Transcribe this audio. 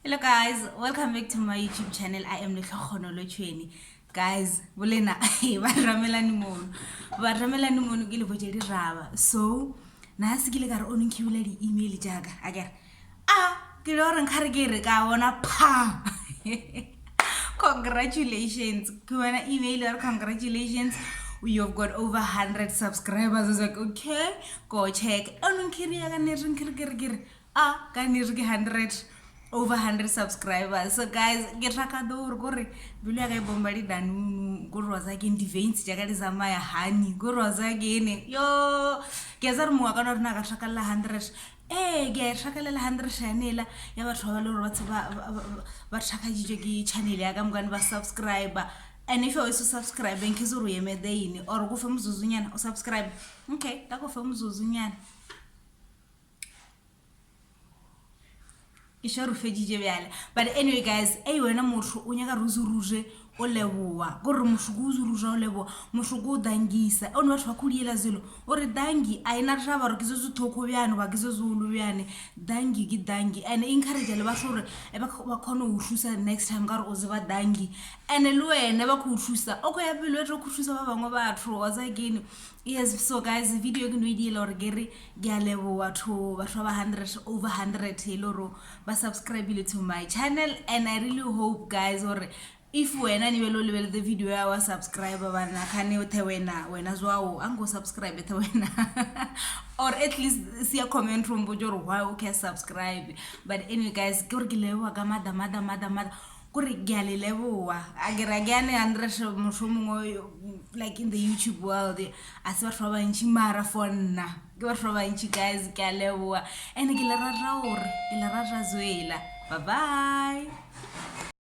Hello guys, welcome back to my YouTube channel. I am Lekhono Lochweni. Guys, bolena baramelani mono ke le botjedi raba. So, na se ke le ka re o nkiwela di email jaaka. Aga. Ke lo re nkare ke re ka bona pa. Congratulations. Ke bona email or congratulations. You've got over 100 subscribers. I was like, okay, go check. O nkiri ya ka ne re nkiri ka ne re ke 100 over 100 subscribers. So guys, get rakador gore bilu ya ga bombadi danu gore was again the veins jaga le zamaya hani gore was again yo kezar mo ka no rena ka shakala 100 ke shakala 100 channel ya batho ba le gore ba shaka jije ki channel ya ka mngani ba subscriber. And if you also subscribe and kizuru yemedeni or go fe mzuzunyana o subscribe, okay, ka go fe mzuzunyana but anyway guys, wena motho o nyaka ruzuruje o leboa gore moshuku uzuruje o leboa moshuku o dangisa o ne batho ba khodiela zelo o re dangi a ena re ba re ke zo thoko bjane ba ke zo zulu bjane dangi ke dangi and encourage le ba gore ba khona o thusa next time ka re o zeba dangi and le wena ba go thusa o go ya pele o tlo go thusa ba bangwe batho was again. Yes, so guys, video ke no idile or gere ke a leboa batho ba 100 over 100 hello ba subscribe to my channel, and I really hope guys or if wena ni belo lebele the video ya wa subscriber bana khane o the wena zwawo ango subscribe the wena or at least see a comment from bojoro why okay subscribe. But anyway guys, ke re ke leboa ka mada gore ke a le leboa agera ke ane 100 moshomongwe like in the YouTube world as batho ba bantši mara for nna ke batho ba bantši guys ke a leboa and ke le rata gore ke le rata Zwela. Bye bye.